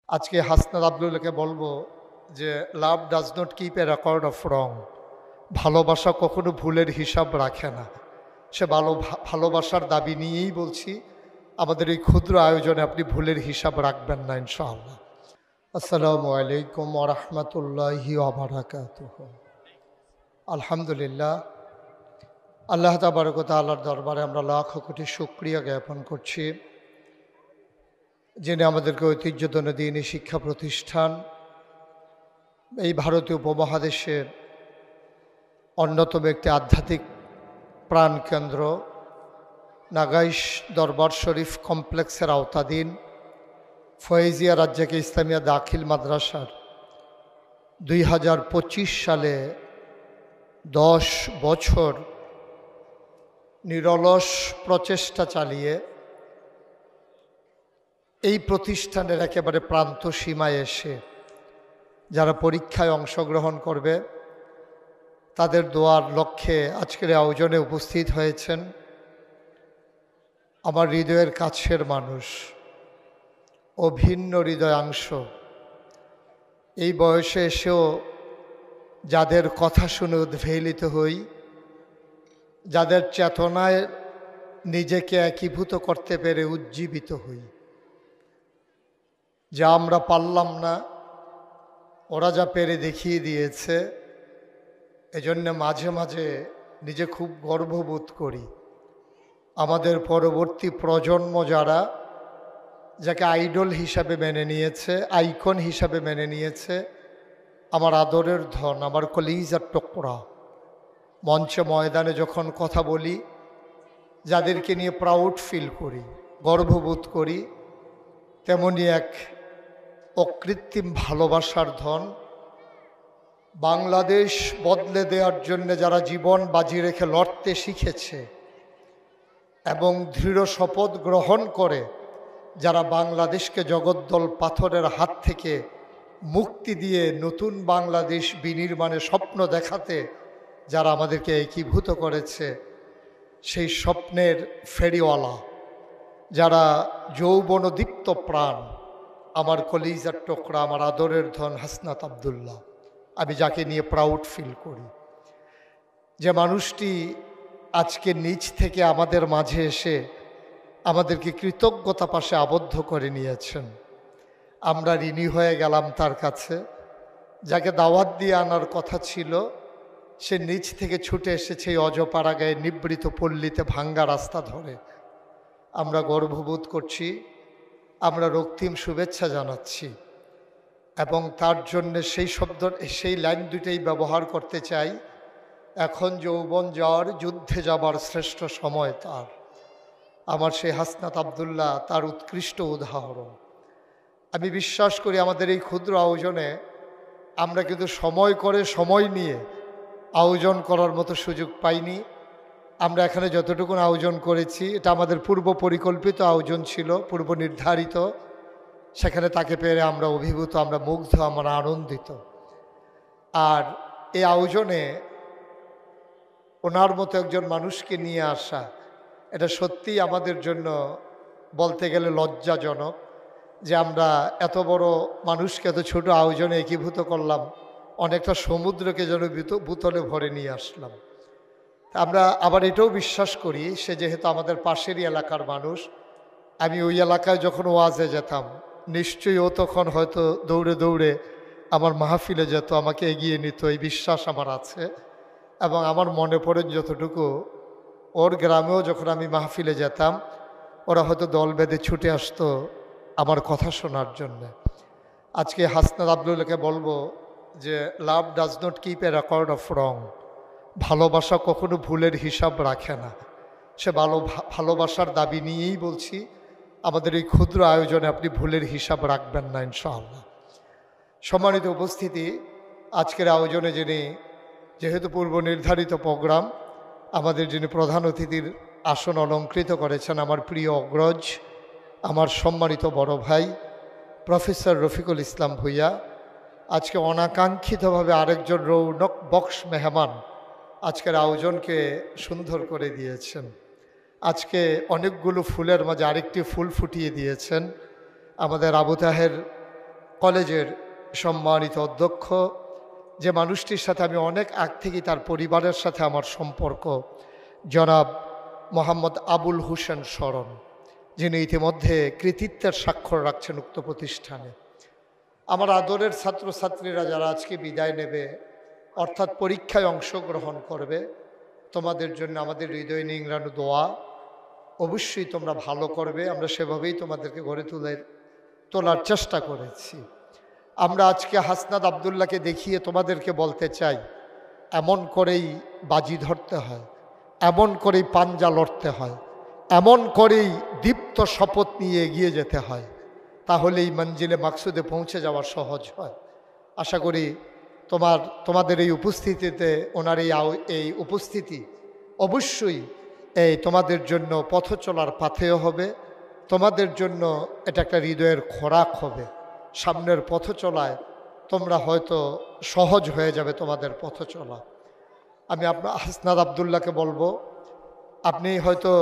আজকে হাসনাত আবদুল্লাহকে বলবো যে লাভ does not keep A record of রং। ভালোবাসা কখনো ভুলের হিসাব রাখে না। সে ভালোবাসার দাবি নিয়েই বলছি, আমাদের এই ক্ষুদ্র আয়োজনে আপনি ভুলের হিসাব রাখবেন না ইনশাআল্লাহ। আসসালামু আলাইকুম ওয়া রাহমাতুল্লাহি ওয়া বারাকাতুহু। আলহামদুলিল্লাহ, আল্লাহ তাবারক ওয়া তাআলার দরবারে আমরা লাখ কোটি শুকরিয়া জ্ঞাপন করছি, যিনি আমাদেরকে ঐতিহ্যতন দ্বীনি শিক্ষা প্রতিষ্ঠান, এই ভারতীয় উপমহাদেশের অন্যতম একটি আধ্যাত্মিক প্রাণকেন্দ্র নাগাইশ দরবার শরীফ কমপ্লেক্সের আওতাধীন ফয়েজিয়া রাজ্যকে ইসলামিয়া দাখিল মাদ্রাসার 2025 সালে 10 বছর নিরলস প্রচেষ্টা চালিয়ে এই প্রতিষ্ঠানের একেবারে প্রান্ত সীমায় এসে যারা পরীক্ষায় অংশগ্রহণ করবে তাদের দোয়ার লক্ষ্যে আজকের আয়োজনে উপস্থিত হয়েছেন আমার হৃদয়ের কাছের মানুষ, অভিন্ন হৃদয়াংশ। এই বয়সে এসেও যাদের কথা শুনে উদ্বেলিত হই, যাদের চেতনায় নিজেকে একীভূত করতে পেরে উজ্জীবিত হই। যা আমরা পারলাম না, ওরা যা পেরে দেখিয়ে দিয়েছে, এজন্য মাঝে মাঝে নিজে খুব গর্ববোধ করি। আমাদের পরবর্তী প্রজন্ম যাকে আইডল হিসাবে মেনে নিয়েছে, আইকন হিসাবে মেনে নিয়েছে, আমার আদরের ধন, আমার কলিজার টুকরা, মঞ্চে ময়দানে যখন কথা বলি যাদেরকে নিয়ে প্রাউড ফিল করি, গর্ববোধ করি, তেমনি এক অকৃত্রিম ভালোবাসার ধন। বাংলাদেশ বদলে দেওয়ার জন্য যারা জীবন বাজি রেখে লড়তে শিখেছে এবং দৃঢ় শপথ গ্রহণ করে যারা বাংলাদেশকে জগদ্দল পাথরের হাত থেকে মুক্তি দিয়ে নতুন বাংলাদেশ বিনির্মাণে স্বপ্ন দেখাতে যারা আমাদেরকে একীভূত করেছে, সেই স্বপ্নের ফেরিওয়ালা, যারা যৌবনদীপ্ত প্রাণ, আমার কলিজার টুকরা, আমার আদরের ধন হাসনাত আবদুল্লাহ, আমি যাকে নিয়ে প্রাউড ফিল করি। যে মানুষটি আজকে নিচ থেকে আমাদের মাঝে এসে আমাদেরকে কৃতজ্ঞতা পাশে আবদ্ধ করে নিয়েছেন। আমরা ঋণী হয়ে গেলাম তার কাছে। যাকে দাওয়াত দিয়ে আনার কথা ছিল, সে নিচ থেকে ছুটে এসেছে এই অজপাড়া গায়ে নিবৃত পল্লীতে ভাঙ্গা রাস্তা ধরে। আমরা গর্ববোধ করছি, আমরা রক্তিম শুভেচ্ছা জানাচ্ছি এবং তার জন্য সেই লাইন দুটেই ব্যবহার করতে চাই। এখন যৌবন যাওয়ার, যুদ্ধে যাবার শ্রেষ্ঠ সময় তার। আমার সেই হাসনাত আবদুল্লাহ তার উৎকৃষ্ট উদাহরণ। আমি বিশ্বাস করি আমাদের এই ক্ষুদ্র আয়োজনে আমরা কিন্তু সময় নিয়ে আয়োজন করার মতো সুযোগ পাইনি। আমরা এখানে যতটুকু আয়োজন করেছি এটা আমাদের পূর্ব পরিকল্পিত আয়োজন ছিল, পূর্ব নির্ধারিত। সেখানে তাকে পেরে আমরা অভিভূত, আমরা মুগ্ধ, আমরা আনন্দিত। আর এই আয়োজনে ওনার মতো একজন মানুষকে নিয়ে আসা, এটা সত্যিই আমাদের জন্য বলতে গেলে লজ্জাজনক যে আমরা এত বড় মানুষকে এত ছোট আয়োজনে একীভূত করলাম, অনেকটা সমুদ্রকে যেন বোতলে ভরে নিয়ে আসলাম। আমরা আবার এটাও বিশ্বাস করি সে যেহেতু আমাদের পাশেরই এলাকার মানুষ। আমি ওই এলাকায় যখন ওয়াজে যেতাম, নিশ্চয়ই ও তখন হয়তো দৌড়ে দৌড়ে আমার মাহফিলে যেত, আমাকে এগিয়ে নিত, এই বিশ্বাস আমার আছে। এবং আমার মনে পড়ে যতটুকু, ওর গ্রামেও যখন আমি মাহফিলে যেতাম, ওরা হয়তো দল বেঁধে ছুটে আসতো আমার কথা শোনার জন্য। আজকে হাসনাত আবদুল্লাহকে বলবো যে লাভ does not keep A record of রং। ভালোবাসা কখনো ভুলের হিসাব রাখে না। সে ভালোবাসার দাবি নিয়েই বলছি, আমাদের এই ক্ষুদ্র আয়োজনে আপনি ভুলের হিসাব রাখবেন না ইনশাআল্লাহ। সম্মানিত উপস্থিতি, আজকের আয়োজনে যেহেতু পূর্ব নির্ধারিত প্রোগ্রাম, আমাদের যিনি প্রধান অতিথির আসন অলঙ্কৃত করেছেন, আমার প্রিয় অগ্রজ, আমার সম্মানিত বড় ভাই প্রফেসর রফিকুল ইসলাম ভূঁইয়া, আজকে অনাকাঙ্ক্ষিতভাবে আরেকজন রৌনক বক্স মেহমান আজকের আয়োজনকে সুন্দর করে দিয়েছেন। আজকে অনেকগুলো ফুলের মাঝে আরেকটি ফুল ফুটিয়ে দিয়েছেন। আমাদের আবু তাহের কলেজের সম্মানিত অধ্যক্ষ, যে মানুষটির সাথে আমি অনেক আগ থেকেই তার পরিবারের সাথে আমার সম্পর্ক, জনাব মোহাম্মদ আবুল হোসেন শরণ, যিনি ইতিমধ্যে কৃতিত্বের স্বাক্ষর রাখছেন উক্ত প্রতিষ্ঠানে। আমার আদরের ছাত্রছাত্রীরা যারা আজকে বিদায় নেবে, অর্থাৎ পরীক্ষায় অংশগ্রহণ করবে, তোমাদের জন্য আমাদের হৃদয় নিংড়ানো দোয়া। অবশ্যই তোমরা ভালো করবে, আমরা সেভাবেই তোমাদেরকে গড়ে তোলার চেষ্টা করেছি। আমরা আজকে হাসনাত আবদুল্লাহকে দেখিয়ে তোমাদেরকে বলতে চাই, এমন করেই বাজি ধরতে হয়, এমন করেই পাঞ্জা লড়তে হয়, এমন করেই দীপ্ত শপথ নিয়ে এগিয়ে যেতে হয়, তাহলেই মঞ্জিলে মাকসুদে পৌঁছে যাওয়া সহজ হয়। আশা করি তোমাদের এই উপস্থিতিতে, ওনার এই উপস্থিতি অবশ্যই তোমাদের জন্য পথ চলার পাথেয় হবে, তোমাদের জন্য এটা একটা হৃদয়ের খোরাক হবে। সামনের পথ চলায় তোমরা হয়তো সহজ হয়ে যাবে তোমাদের পথ চলা। আমি আপনার হাসনাত আবদুল্লাহকে বলবো, আপনি হয়তো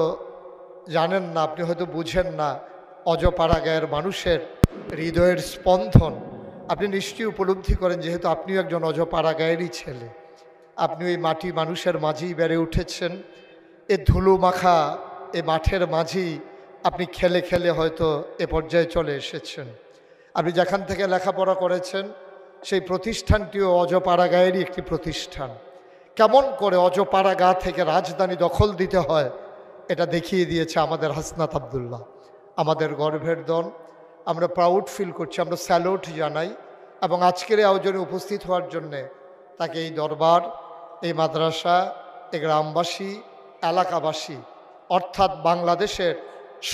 জানেন না, আপনি হয়তো বুঝেন না অজপাড়া গায়ের মানুষের হৃদয়ের স্পন্দন আপনি নিশ্চয়ই উপলব্ধি করেন, যেহেতু আপনিও একজন অজপাড়া গায়েরই ছেলে। আপনি ওই মাটি মানুষের মাঝেই বেড়ে উঠেছেন, এ ধুলো মাখা এ মাঠের মাঝেই আপনি খেলে খেলে হয়তো এ পর্যায়ে চলে এসেছেন। আপনি যেখান থেকে লেখাপড়া করেছেন সেই প্রতিষ্ঠানটিও অজপাড়া গায়েরই একটি প্রতিষ্ঠান। কেমন করে অজপাড়া গা থেকে রাজধানী দখল দিতে হয় এটা দেখিয়ে দিয়েছে আমাদের হাসনাত আবদুল্লাহ, আমাদের গর্বের দল। আমরা প্রাউড ফিল করছি, আমরা স্যালুট জানাই, এবং আজকের এই আয়োজনে উপস্থিত হওয়ার জন্যে তাকে এই দরবার, এই মাদ্রাসা, এই গ্রামবাসী, এলাকাবাসী, অর্থাৎ বাংলাদেশের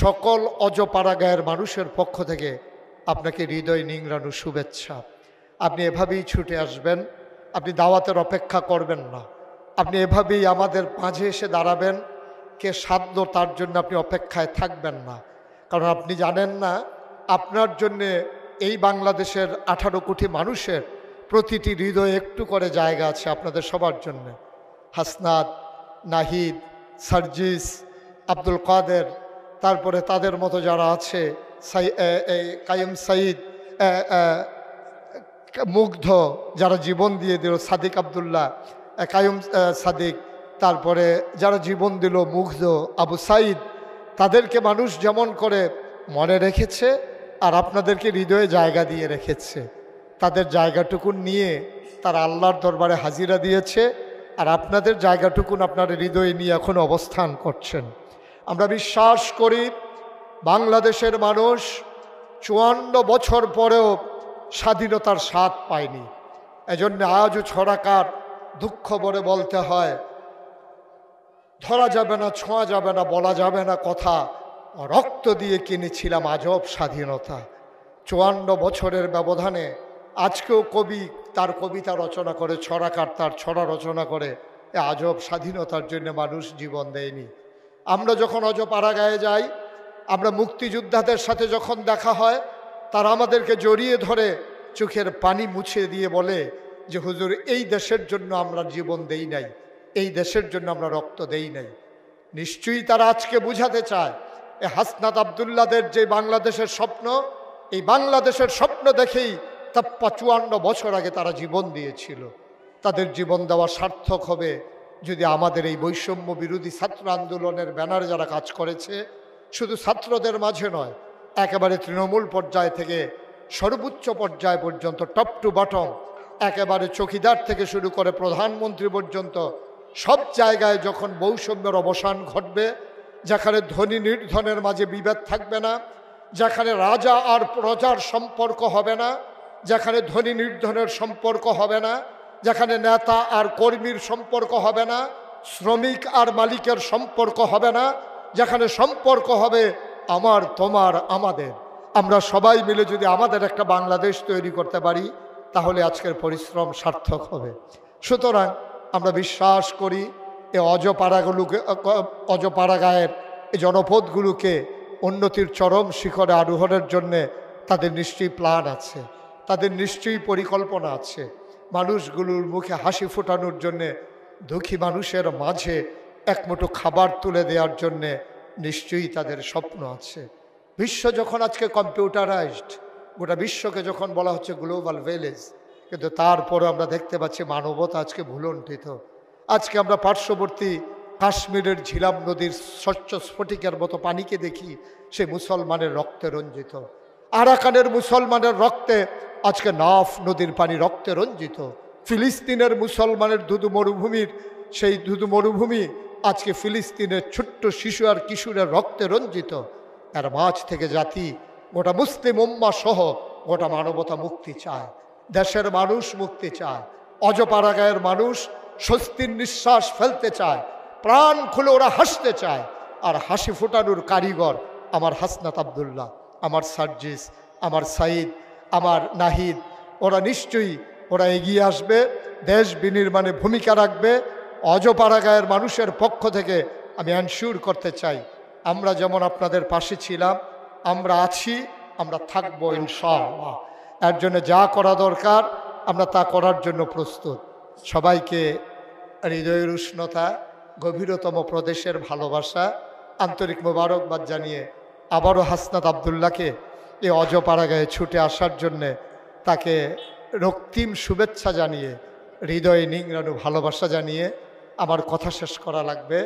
সকল অজপাড়া গায়ের মানুষের পক্ষ থেকে আপনাকে হৃদয় নিংড়ানো শুভেচ্ছা। আপনি এভাবেই ছুটে আসবেন, আপনি দাওয়াতের অপেক্ষা করবেন না, আপনি এভাবেই আমাদের মাঝে এসে দাঁড়াবেন, কে সাধ্য তার জন্য আপনি অপেক্ষায় থাকবেন না। কারণ আপনি জানেন না আপনার জন্যে এই বাংলাদেশের 18 কোটি মানুষের প্রতিটি হৃদয়ে একটু করে জায়গা আছে আপনাদের সবার জন্যে। হাসনাত, নাহিদ, সার্জিস, আব্দুল কাদের, তারপরে তাদের মতো যারা আছে, কায়েম সাইদ, মুগ্ধ যারা জীবন দিয়ে দিল, সাদিক আবদুল্লাহ, কায়েম সাদিক, তারপরে যারা জীবন দিল, মুগ্ধ, আবু সাইদ, তাদেরকে মানুষ যেমন করে মনে রেখেছে আর আপনাদেরকে হৃদয়ে জায়গা দিয়ে রেখেছে। তাদের জায়গাটুকুন নিয়ে তারা আল্লাহর দরবারে হাজিরা দিয়েছে, আর আপনাদের জায়গাটুকুন আপনার হৃদয়ে নিয়ে এখন অবস্থান করছেন। আমরা বিশ্বাস করি বাংলাদেশের মানুষ 54 বছর পরেও স্বাধীনতার স্বাদ পায়নি। এজন্য আজও ছড়াকার দুঃখ ভরে বলতে হয়, ধরা যাবে না, ছোঁয়া যাবে না, বলা যাবে না কথা, রক্ত দিয়ে কিনেছিলাম আজব স্বাধীনতা। 54 বছরের ব্যবধানে আজকেও কবি তার কবিতা রচনা করে, ছড়াকার তার ছড়া রচনা করে, এ আজব স্বাধীনতার জন্য মানুষ জীবন দেয়নি। আমরা যখন অজপাড়া গায়ে যাই, আমরা মুক্তিযোদ্ধাদের সাথে যখন দেখা হয়, তারা আমাদেরকে জড়িয়ে ধরে চোখের পানি মুছে দিয়ে বলে যে হুজুর, এই দেশের জন্য আমরা জীবন দেই নাই, এই দেশের জন্য আমরা রক্ত দেই নাই। নিশ্চয়ই তারা আজকে বুঝাতে চায় এ হাসনাত আবদুল্লাদের যে বাংলাদেশের স্বপ্ন, এই বাংলাদেশের স্বপ্ন দেখেই তা 54 বছর আগে তারা জীবন দিয়েছিল। তাদের জীবন দেওয়া সার্থক হবে যদি আমাদের এই বৈষম্য বিরোধী ছাত্র আন্দোলনের ব্যানারে যারা কাজ করেছে, শুধু ছাত্রদের মাঝে নয়, একেবারে তৃণমূল পর্যায় থেকে সর্বোচ্চ পর্যায় পর্যন্ত, টপ টু বটম, একেবারে চৌকিদার থেকে শুরু করে প্রধানমন্ত্রী পর্যন্ত সব জায়গায় যখন বৈষম্যের অবসান ঘটবে, যেখানে ধনী নির্ধনের মাঝে বিভেদ থাকবে না, যেখানে রাজা আর প্রজার সম্পর্ক হবে না, যেখানে ধনী নির্ধনের সম্পর্ক হবে না, যেখানে নেতা আর কর্মীর সম্পর্ক হবে না, শ্রমিক আর মালিকের সম্পর্ক হবে না, যেখানে সম্পর্ক হবে আমার, তোমার, আমাদের, আমরা সবাই মিলে যদি আমাদের একটা বাংলাদেশ তৈরি করতে পারি, তাহলে আজকের পরিশ্রম সার্থক হবে। সুতরাং আমরা বিশ্বাস করি এই অজপাড়া গায়ের এই জনপদগুলোকে উন্নতির চরম শিখরে আরোহণের জন্যে তাদের নিশ্চয়ই প্ল্যান আছে, তাদের নিশ্চয়ই পরিকল্পনা আছে। মানুষগুলোর মুখে হাসি ফোটানোর জন্যে, দুঃখী মানুষের মাঝে এক মুঠো খাবার তুলে দেওয়ার জন্যে নিশ্চয়ই তাদের স্বপ্ন আছে। বিশ্ব যখন আজকে কম্পিউটারাইজড, গোটা বিশ্বকে যখন বলা হচ্ছে গ্লোবাল ভিলেজ, কিন্তু তারপরে আমরা দেখতে পাচ্ছি মানবতা আজকে ভুলণ্ঠিত। আজকে আমরা পার্শ্ববর্তী কাশ্মীরের ঝিলাম নদীর স্বচ্ছ স্ফটিকের মতো পানিকে দেখি, সে মুসলমানের রক্তে রঞ্জিত। আরাকানের মুসলমানের রক্তে আজকে নাফ নদীর পানি রক্তে রঞ্জিত। ফিলিস্তিনের মুসলমানের ধুধু মরুভূমির সেই ধুধু মরুভূমি আজকে ফিলিস্তিনের ছোট্ট শিশু আর কিশোরের রক্তে রঞ্জিত। এর মাঝ থেকে জাতি, গোটা মুসলিম উম্মাহ সহ গোটা মানবতা মুক্তি চায়। দেশের মানুষ মুক্তি চায়। অজপাড়াগাঁয়ের মানুষ স্বস্তির নিঃশ্বাস ফেলতে চায়, প্রাণ খুলে ওরা হাসতে চায়। আর হাসি ফোটানোর কারিগর আমার হাসনাত আবদুল্লাহ, আমার সার্জিস, আমার সাইদ, আমার নাহিদ, ওরা নিশ্চয়ই ওরা এগিয়ে আসবে, দেশ বিনির্মাণে ভূমিকা রাখবে। অজপাড়াগাঁয়ের মানুষের পক্ষ থেকে আমি এনশিওর করতে চাই, আমরা যেমন আপনাদের পাশে ছিলাম, আমরা আছি, আমরা থাকবো ইনশাআল্লাহ। এর জন্য যা করা দরকার আমরা তা করার জন্য প্রস্তুত। সবাইকে হৃদয়ের উষ্ণতা, গভীরতম প্রদেশের ভালোবাসা, আন্তরিক মোবারকবাদ জানিয়ে আবারও হাসনাত আবদুল্লাহকে এই অজপাড়াগাঁয়ে ছুটে আসার জন্যে তাকে রক্তিম শুভেচ্ছা জানিয়ে, হৃদয়ে নিংড়ানো ভালোবাসা জানিয়ে আমার কথা শেষ করা লাগবে।